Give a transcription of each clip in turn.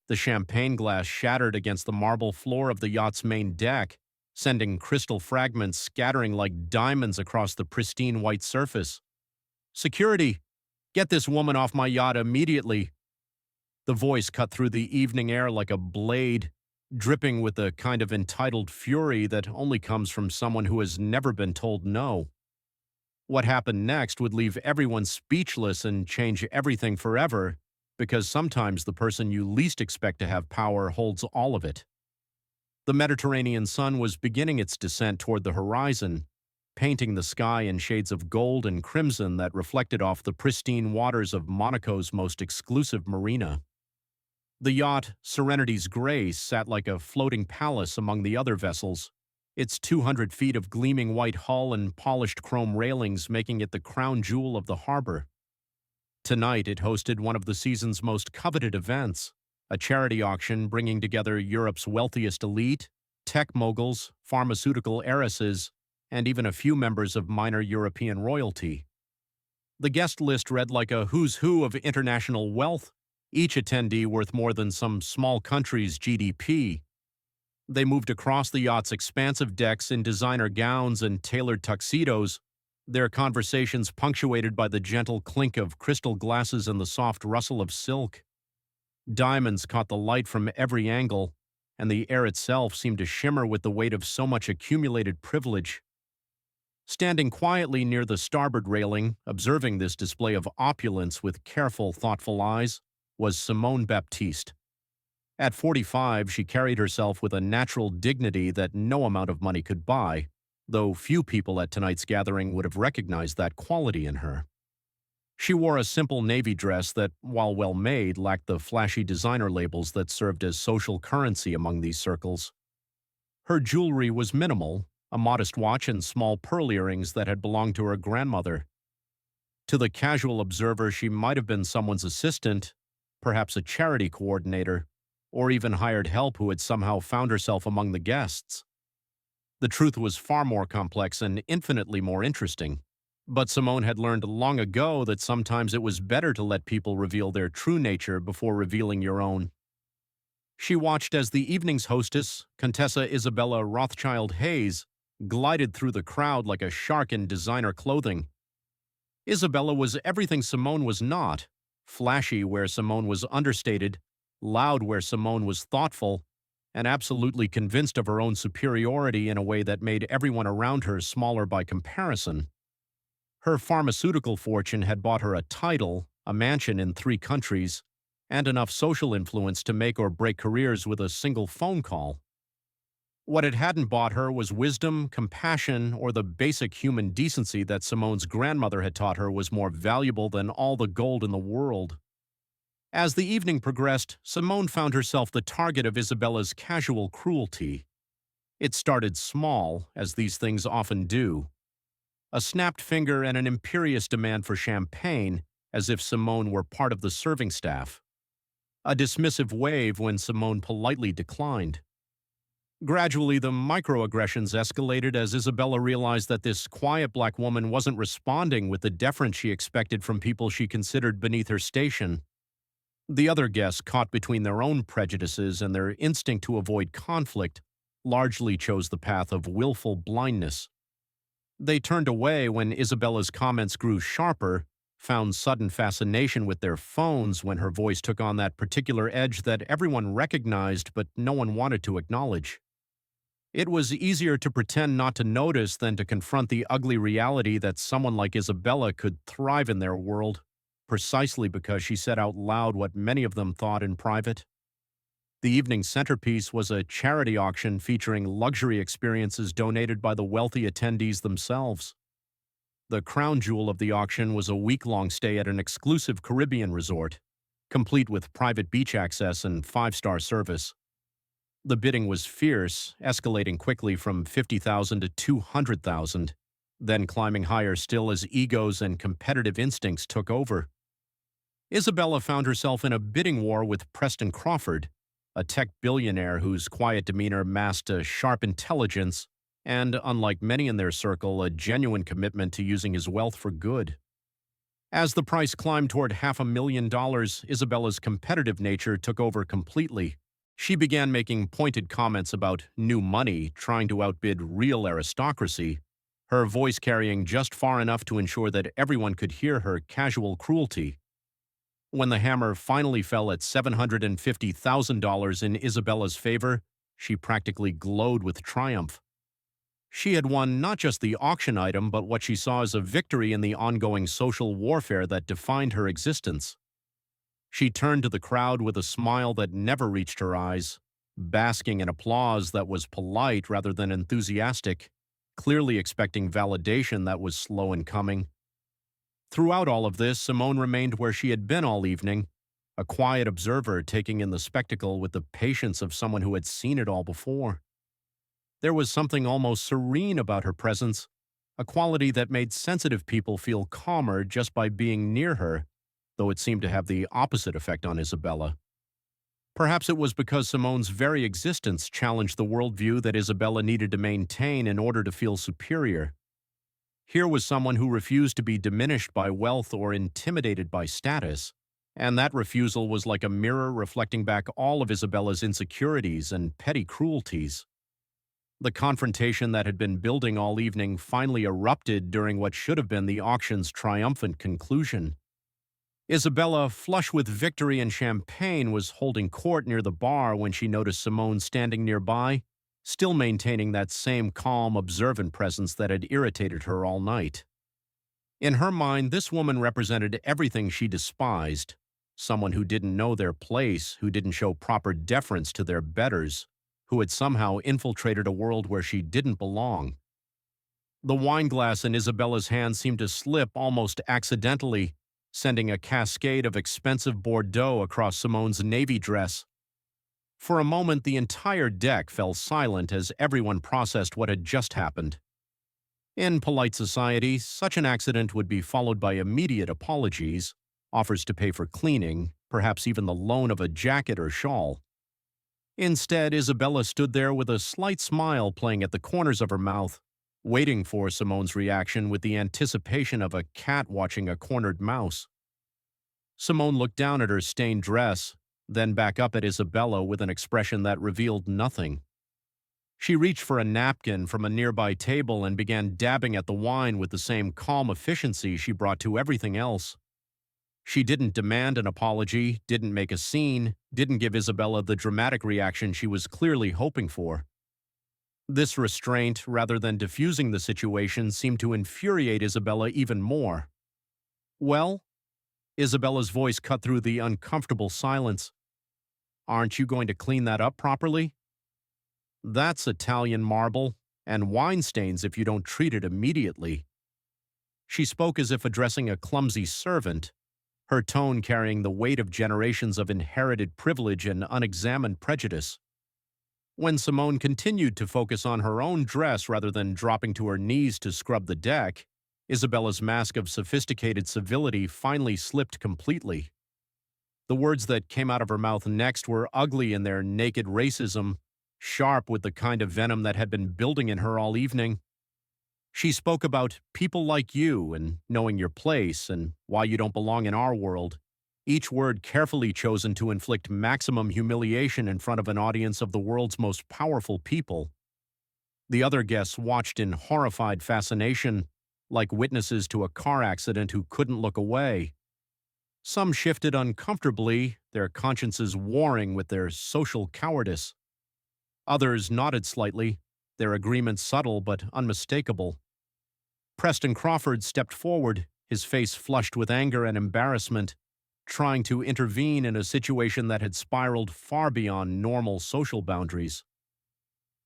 The champagne glass shattered against the marble floor of the yacht's main deck, sending crystal fragments scattering like diamonds across the pristine white surface. "Security! Get this woman off my yacht immediately!" The voice cut through the evening air like a blade, dripping with the kind of entitled fury that only comes from someone who has never been told no. What happened next would leave everyone speechless and change everything forever, because sometimes the person you least expect to have power holds all of it. The Mediterranean sun was beginning its descent toward the horizon, painting the sky in shades of gold and crimson that reflected off the pristine waters of Monaco's most exclusive marina. The yacht, Serenity's Grace, sat like a floating palace among the other vessels, its 200 feet of gleaming white hull and polished chrome railings making it the crown jewel of the harbor. Tonight, it hosted one of the season's most coveted events, a charity auction bringing together Europe's wealthiest elite, tech moguls, pharmaceutical heiresses, and even a few members of minor European royalty. The guest list read like a who's who of international wealth, each attendee worth more than some small country's GDP. They moved across the yacht's expansive decks in designer gowns and tailored tuxedos, their conversations punctuated by the gentle clink of crystal glasses and the soft rustle of silk. Diamonds caught the light from every angle, and the air itself seemed to shimmer with the weight of so much accumulated privilege. Standing quietly near the starboard railing, observing this display of opulence with careful, thoughtful eyes, was Simone Baptiste. At 45, she carried herself with a natural dignity that no amount of money could buy, though few people at tonight's gathering would have recognized that quality in her. She wore a simple navy dress that, while well-made, lacked the flashy designer labels that served as social currency among these circles. Her jewelry was minimal, a modest watch and small pearl earrings that had belonged to her grandmother. To the casual observer, she might have been someone's assistant, perhaps a charity coordinator, or even hired help who had somehow found herself among the guests. The truth was far more complex and infinitely more interesting. But Simone had learned long ago that sometimes it was better to let people reveal their true nature before revealing your own. She watched as the evening's hostess, Contessa Isabella Rothschild Hayes, glided through the crowd like a shark in designer clothing. Isabella was everything Simone was not, flashy where Simone was understated, loud where Simone was thoughtful, and absolutely convinced of her own superiority in a way that made everyone around her smaller by comparison. Her pharmaceutical fortune had bought her a title, a mansion in 3 countries, and enough social influence to make or break careers with a single phone call. What it hadn't bought her was wisdom, compassion, or the basic human decency that Simone's grandmother had taught her was more valuable than all the gold in the world. As the evening progressed, Simone found herself the target of Isabella's casual cruelty. It started small, as these things often do. A snapped finger and an imperious demand for champagne, as if Simone were part of the serving staff. A dismissive wave when Simone politely declined. Gradually, the microaggressions escalated as Isabella realized that this quiet black woman wasn't responding with the deference she expected from people she considered beneath her station. The other guests, caught between their own prejudices and their instinct to avoid conflict, largely chose the path of willful blindness. They turned away when Isabella's comments grew sharper, found sudden fascination with their phones when her voice took on that particular edge that everyone recognized but no one wanted to acknowledge. It was easier to pretend not to notice than to confront the ugly reality that someone like Isabella could thrive in their world, precisely because she said out loud what many of them thought in private. The evening's centerpiece was a charity auction featuring luxury experiences donated by the wealthy attendees themselves. The crown jewel of the auction was a week-long stay at an exclusive Caribbean resort, complete with private beach access and 5-star service. The bidding was fierce, escalating quickly from $50,000 to $200,000, then climbing higher still as egos and competitive instincts took over. Isabella found herself in a bidding war with Preston Crawford, a tech billionaire whose quiet demeanor masked a sharp intelligence and, unlike many in their circle, a genuine commitment to using his wealth for good. As the price climbed toward $500,000, Isabella's competitive nature took over completely. She began making pointed comments about new money, trying to outbid real aristocracy, her voice carrying just far enough to ensure that everyone could hear her casual cruelty. When the hammer finally fell at $750,000 in Isabella's favor, she practically glowed with triumph. She had won not just the auction item, but what she saw as a victory in the ongoing social warfare that defined her existence. She turned to the crowd with a smile that never reached her eyes, basking in applause that was polite rather than enthusiastic, clearly expecting validation that was slow in coming. Throughout all of this, Simone remained where she had been all evening, a quiet observer taking in the spectacle with the patience of someone who had seen it all before. There was something almost serene about her presence, a quality that made sensitive people feel calmer just by being near her, though it seemed to have the opposite effect on Isabella. Perhaps it was because Simone's very existence challenged the worldview that Isabella needed to maintain in order to feel superior. Here was someone who refused to be diminished by wealth or intimidated by status, and that refusal was like a mirror reflecting back all of Isabella's insecurities and petty cruelties. The confrontation that had been building all evening finally erupted during what should have been the auction's triumphant conclusion. Isabella, flush with victory and champagne, was holding court near the bar when she noticed Simone standing nearby, still maintaining that same calm, observant presence that had irritated her all night. In her mind, this woman represented everything she despised, someone who didn't know their place, who didn't show proper deference to their betters, who had somehow infiltrated a world where she didn't belong. The wineglass in Isabella's hand seemed to slip almost accidentally, sending a cascade of expensive Bordeaux across Simone's navy dress. For a moment, the entire deck fell silent as everyone processed what had just happened. In polite society, such an accident would be followed by immediate apologies, offers to pay for cleaning, perhaps even the loan of a jacket or shawl. Instead, Isabella stood there with a slight smile playing at the corners of her mouth, waiting for Simone's reaction with the anticipation of a cat watching a cornered mouse. Simone looked down at her stained dress, then back up at Isabella with an expression that revealed nothing. She reached for a napkin from a nearby table and began dabbing at the wine with the same calm efficiency she brought to everything else. She didn't demand an apology, didn't make a scene, didn't give Isabella the dramatic reaction she was clearly hoping for. This restraint, rather than diffusing the situation, seemed to infuriate Isabella even more. "Well?" Isabella's voice cut through the uncomfortable silence. "Aren't you going to clean that up properly? That's Italian marble, and wine stains if you don't treat it immediately." She spoke as if addressing a clumsy servant, her tone carrying the weight of generations of inherited privilege and unexamined prejudice. When Simone continued to focus on her own dress rather than dropping to her knees to scrub the deck, Isabella's mask of sophisticated civility finally slipped completely. The words that came out of her mouth next were ugly in their naked racism, sharp with the kind of venom that had been building in her all evening. She spoke about people like you and knowing your place and why you don't belong in our world, each word carefully chosen to inflict maximum humiliation in front of an audience of the world's most powerful people. The other guests watched in horrified fascination, like witnesses to a car accident who couldn't look away. Some shifted uncomfortably, their consciences warring with their social cowardice. Others nodded slightly, their agreement subtle but unmistakable. Preston Crawford stepped forward, his face flushed with anger and embarrassment, trying to intervene in a situation that had spiraled far beyond normal social boundaries.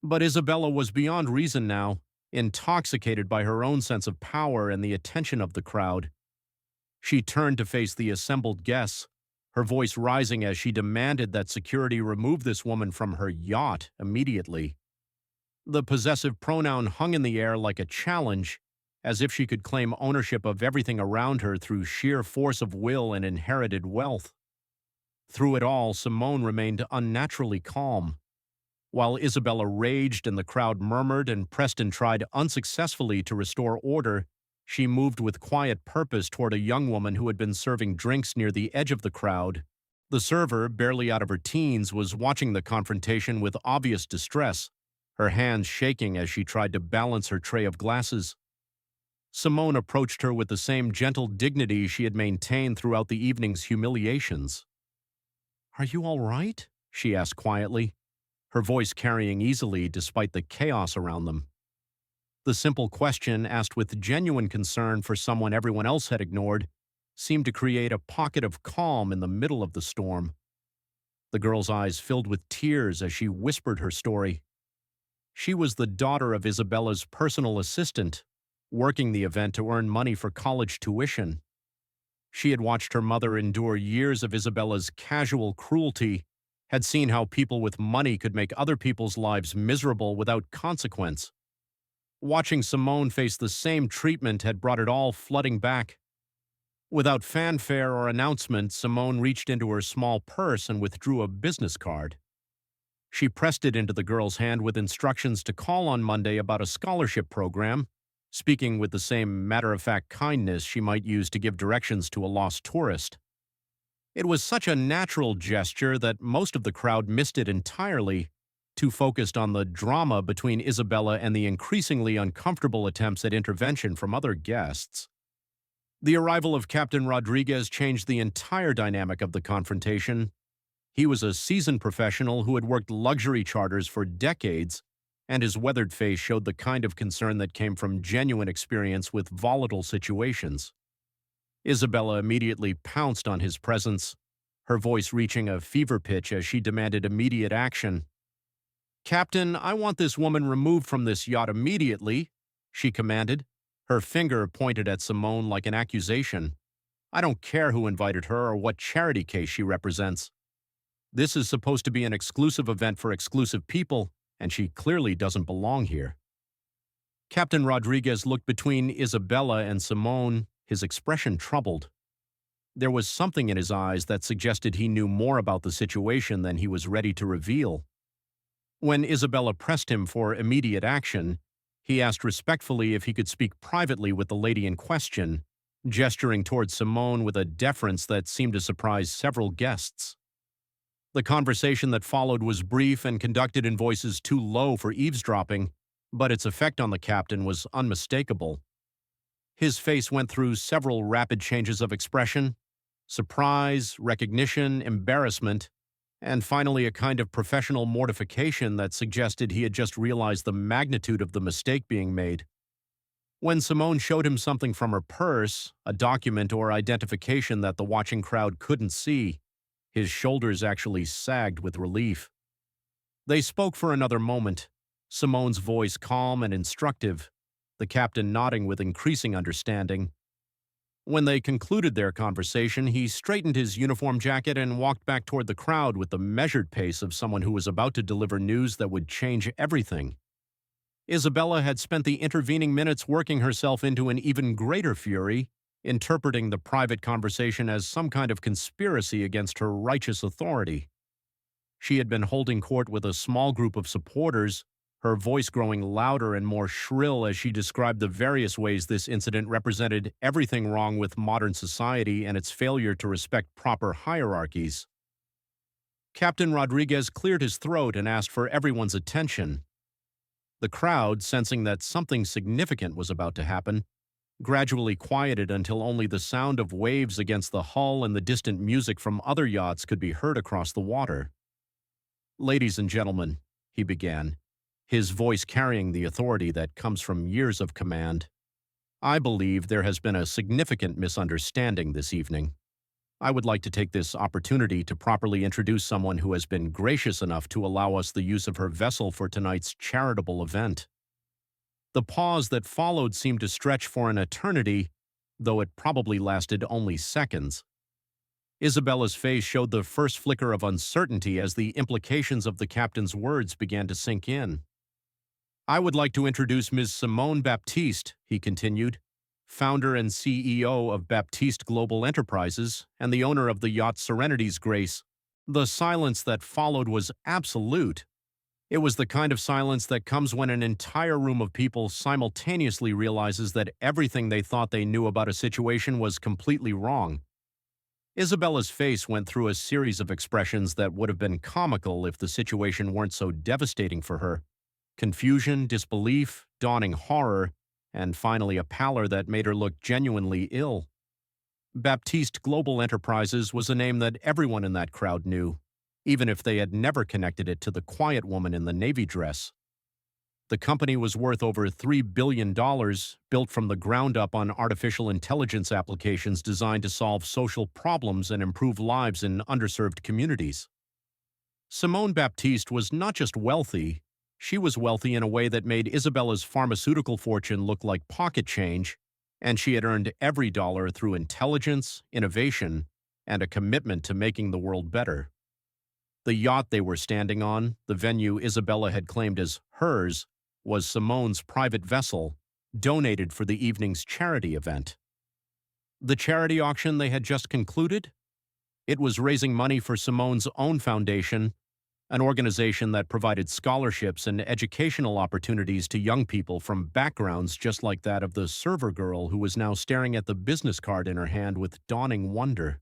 But Isabella was beyond reason now, intoxicated by her own sense of power and the attention of the crowd. She turned to face the assembled guests, her voice rising as she demanded that security remove this woman from her yacht immediately. The possessive pronoun hung in the air like a challenge, as if she could claim ownership of everything around her through sheer force of will and inherited wealth. Through it all, Simone remained unnaturally calm. While Isabella raged and the crowd murmured and Preston tried unsuccessfully to restore order, She moved with quiet purpose toward a young woman who had been serving drinks near the edge of the crowd. The server, barely out of her teens, was watching the confrontation with obvious distress, her hands shaking as she tried to balance her tray of glasses. Simone approached her with the same gentle dignity she had maintained throughout the evening's humiliations. "Are you all right?" she asked quietly, her voice carrying easily despite the chaos around them. The simple question, asked with genuine concern for someone everyone else had ignored, seemed to create a pocket of calm in the middle of the storm. The girl's eyes filled with tears as she whispered her story. She was the daughter of Isabella's personal assistant, working the event to earn money for college tuition. She had watched her mother endure years of Isabella's casual cruelty, had seen how people with money could make other people's lives miserable without consequence. Watching Simone face the same treatment had brought it all flooding back. Without fanfare or announcement, Simone reached into her small purse and withdrew a business card. She pressed it into the girl's hand with instructions to call on Monday about a scholarship program, speaking with the same matter-of-fact kindness she might use to give directions to a lost tourist. It was such a natural gesture that most of the crowd missed it entirely, too focused on the drama between Isabella and the increasingly uncomfortable attempts at intervention from other guests. The arrival of Captain Rodriguez changed the entire dynamic of the confrontation. He was a seasoned professional who had worked luxury charters for decades, and his weathered face showed the kind of concern that came from genuine experience with volatile situations. Isabella immediately pounced on his presence, her voice reaching a fever pitch as she demanded immediate action. "Captain, I want this woman removed from this yacht immediately," she commanded, her finger pointed at Simone like an accusation. "I don't care who invited her or what charity case she represents. This is supposed to be an exclusive event for exclusive people, and she clearly doesn't belong here." Captain Rodriguez looked between Isabella and Simone, his expression troubled. There was something in his eyes that suggested he knew more about the situation than he was ready to reveal. When Isabella pressed him for immediate action, he asked respectfully if he could speak privately with the lady in question, gesturing towards Simone with a deference that seemed to surprise several guests. The conversation that followed was brief and conducted in voices too low for eavesdropping, but its effect on the captain was unmistakable. His face went through several rapid changes of expression: surprise, recognition, embarrassment, and finally a kind of professional mortification that suggested he had just realized the magnitude of the mistake being made. When Simone showed him something from her purse, a document or identification that the watching crowd couldn't see, his shoulders actually sagged with relief. They spoke for another moment, Simone's voice calm and instructive, the captain nodding with increasing understanding. When they concluded their conversation, he straightened his uniform jacket and walked back toward the crowd with the measured pace of someone who was about to deliver news that would change everything. Isabella had spent the intervening minutes working herself into an even greater fury, interpreting the private conversation as some kind of conspiracy against her righteous authority. She had been holding court with a small group of supporters, her voice growing louder and more shrill as she described the various ways this incident represented everything wrong with modern society and its failure to respect proper hierarchies. Captain Rodriguez cleared his throat and asked for everyone's attention. The crowd, sensing that something significant was about to happen, gradually quieted until only the sound of waves against the hull and the distant music from other yachts could be heard across the water. "Ladies and gentlemen," he began, his voice carrying the authority that comes from years of command, "I believe there has been a significant misunderstanding this evening. I would like to take this opportunity to properly introduce someone who has been gracious enough to allow us the use of her vessel for tonight's charitable event." The pause that followed seemed to stretch for an eternity, though it probably lasted only seconds. Isabella's face showed the first flicker of uncertainty as the implications of the captain's words began to sink in. "I would like to introduce Ms. Simone Baptiste," he continued, "founder and CEO of Baptiste Global Enterprises and the owner of the yacht Serenity's Grace." The silence that followed was absolute. It was the kind of silence that comes when an entire room of people simultaneously realizes that everything they thought they knew about a situation was completely wrong. Isabella's face went through a series of expressions that would have been comical if the situation weren't so devastating for her. Confusion, disbelief, dawning horror, and finally a pallor that made her look genuinely ill. Baptiste Global Enterprises was a name that everyone in that crowd knew, even if they had never connected it to the quiet woman in the navy dress. The company was worth over $3 billion, built from the ground up on artificial intelligence applications designed to solve social problems and improve lives in underserved communities. Simone Baptiste was not just wealthy, she was wealthy in a way that made Isabella's pharmaceutical fortune look like pocket change, and she had earned every dollar through intelligence, innovation, and a commitment to making the world better. The yacht they were standing on, the venue Isabella had claimed as hers, was Simone's private vessel, donated for the evening's charity event. The charity auction they had just concluded? It was raising money for Simone's own foundation, an organization that provided scholarships and educational opportunities to young people from backgrounds just like that of the server girl who was now staring at the business card in her hand with dawning wonder.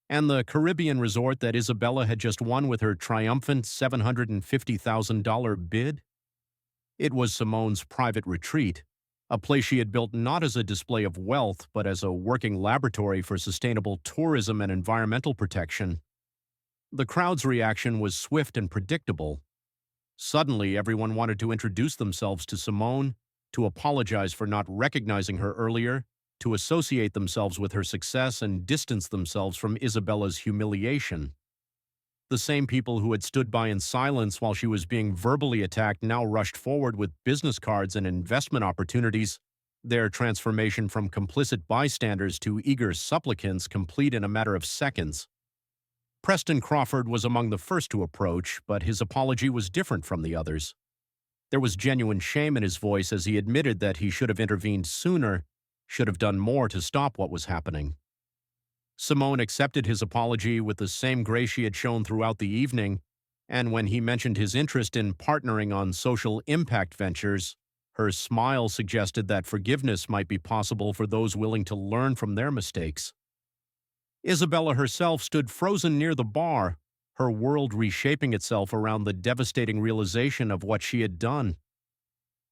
And the Caribbean resort that Isabella had just won with her triumphant $750,000 bid? It was Simone's private retreat, a place she had built not as a display of wealth but as a working laboratory for sustainable tourism and environmental protection. The crowd's reaction was swift and predictable. Suddenly, everyone wanted to introduce themselves to Simone, to apologize for not recognizing her earlier, to associate themselves with her success and distance themselves from Isabella's humiliation. The same people who had stood by in silence while she was being verbally attacked now rushed forward with business cards and investment opportunities, their transformation from complicit bystanders to eager supplicants complete in a matter of seconds. Preston Crawford was among the first to approach, but his apology was different from the others. There was genuine shame in his voice as he admitted that he should have intervened sooner, should have done more to stop what was happening. Simone accepted his apology with the same grace she had shown throughout the evening, and when he mentioned his interest in partnering on social impact ventures, her smile suggested that forgiveness might be possible for those willing to learn from their mistakes. Isabella herself stood frozen near the bar, her world reshaping itself around the devastating realization of what she had done.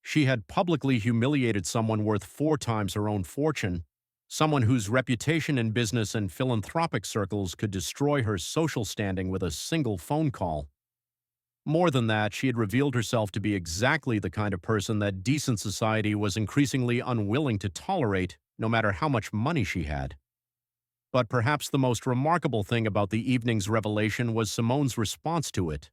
She had publicly humiliated someone worth 4 times her own fortune, someone whose reputation in business and philanthropic circles could destroy her social standing with a single phone call. More than that, she had revealed herself to be exactly the kind of person that decent society was increasingly unwilling to tolerate, no matter how much money she had. But perhaps the most remarkable thing about the evening's revelation was Simone's response to it.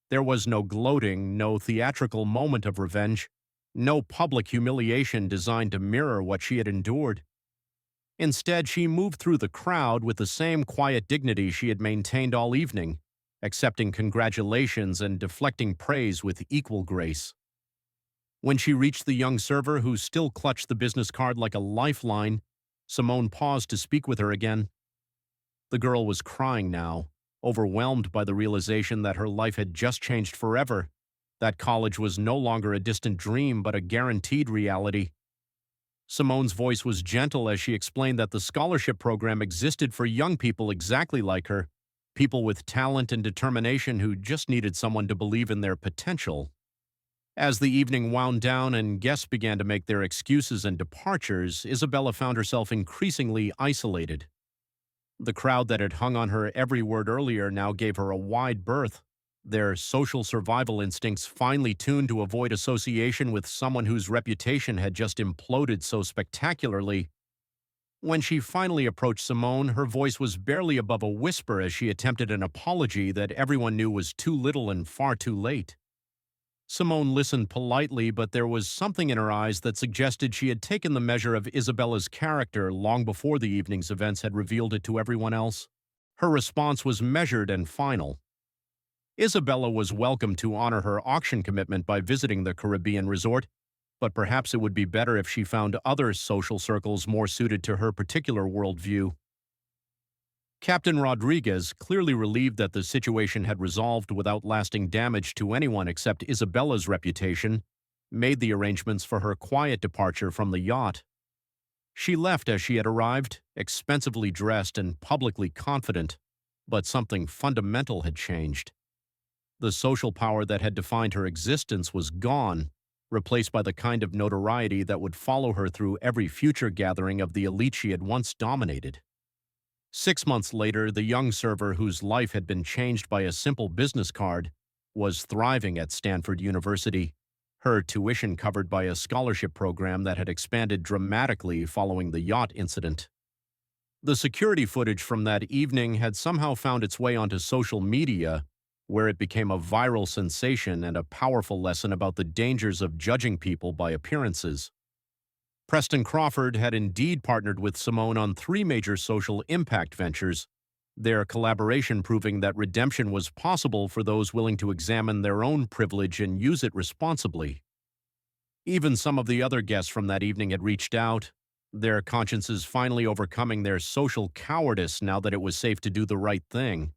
There was no gloating, no theatrical moment of revenge, no public humiliation designed to mirror what she had endured. Instead, she moved through the crowd with the same quiet dignity she had maintained all evening, accepting congratulations and deflecting praise with equal grace. When she reached the young server who still clutched the business card like a lifeline, Simone paused to speak with her again. The girl was crying now, overwhelmed by the realization that her life had just changed forever, that college was no longer a distant dream but a guaranteed reality. Simone's voice was gentle as she explained that the scholarship program existed for young people exactly like her, people with talent and determination who just needed someone to believe in their potential. As the evening wound down and guests began to make their excuses and departures, Isabella found herself increasingly isolated. The crowd that had hung on her every word earlier now gave her a wide berth, their social survival instincts finely tuned to avoid association with someone whose reputation had just imploded so spectacularly. When she finally approached Simone, her voice was barely above a whisper as she attempted an apology that everyone knew was too little and far too late. Simone listened politely, but there was something in her eyes that suggested she had taken the measure of Isabella's character long before the evening's events had revealed it to everyone else. Her response was measured and final. Isabella was welcome to honor her auction commitment by visiting the Caribbean resort, but perhaps it would be better if she found other social circles more suited to her particular worldview. Captain Rodriguez, clearly relieved that the situation had resolved without lasting damage to anyone except Isabella's reputation, made the arrangements for her quiet departure from the yacht. She left as she had arrived, expensively dressed and publicly confident, but something fundamental had changed. The social power that had defined her existence was gone, replaced by the kind of notoriety that would follow her through every future gathering of the elite she had once dominated. 6 months later, the young server whose life had been changed by a simple business card was thriving at Stanford University, her tuition covered by a scholarship program that had expanded dramatically following the yacht incident. The security footage from that evening had somehow found its way onto social media, where it became a viral sensation and a powerful lesson about the dangers of judging people by appearances. Preston Crawford had indeed partnered with Simone on 3 major social impact ventures, their collaboration proving that redemption was possible for those willing to examine their own privilege and use it responsibly. Even some of the other guests from that evening had reached out, their consciences finally overcoming their social cowardice now that it was safe to do the right thing.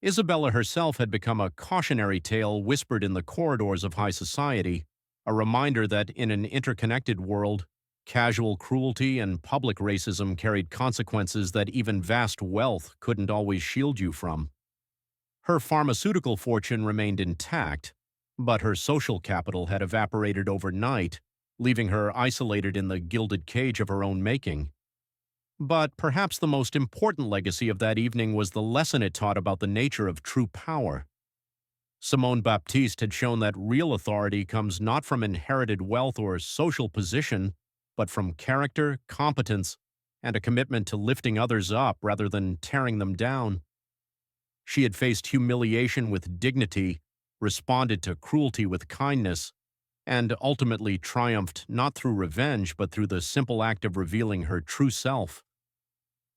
Isabella herself had become a cautionary tale whispered in the corridors of high society, a reminder that in an interconnected world, casual cruelty and public racism carried consequences that even vast wealth couldn't always shield you from. Her pharmaceutical fortune remained intact, but her social capital had evaporated overnight, leaving her isolated in the gilded cage of her own making. But perhaps the most important legacy of that evening was the lesson it taught about the nature of true power. Simone Baptiste had shown that real authority comes not from inherited wealth or social position, but from character, competence, and a commitment to lifting others up rather than tearing them down. She had faced humiliation with dignity, responded to cruelty with kindness, and ultimately triumphed not through revenge but through the simple act of revealing her true self.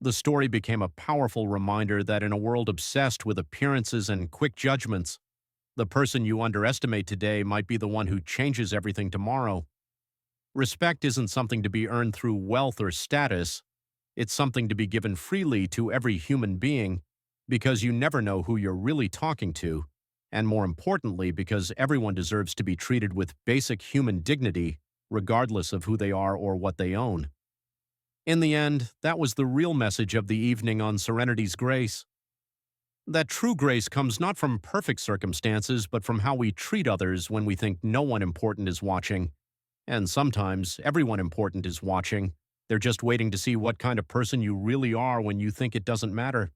The story became a powerful reminder that in a world obsessed with appearances and quick judgments, the person you underestimate today might be the one who changes everything tomorrow. Respect isn't something to be earned through wealth or status. It's something to be given freely to every human being because you never know who you're really talking to, and more importantly, because everyone deserves to be treated with basic human dignity, regardless of who they are or what they own. In the end, that was the real message of the evening on Serenity's Grace. That true grace comes not from perfect circumstances, but from how we treat others when we think no one important is watching. And sometimes everyone important is watching. They're just waiting to see what kind of person you really are when you think it doesn't matter.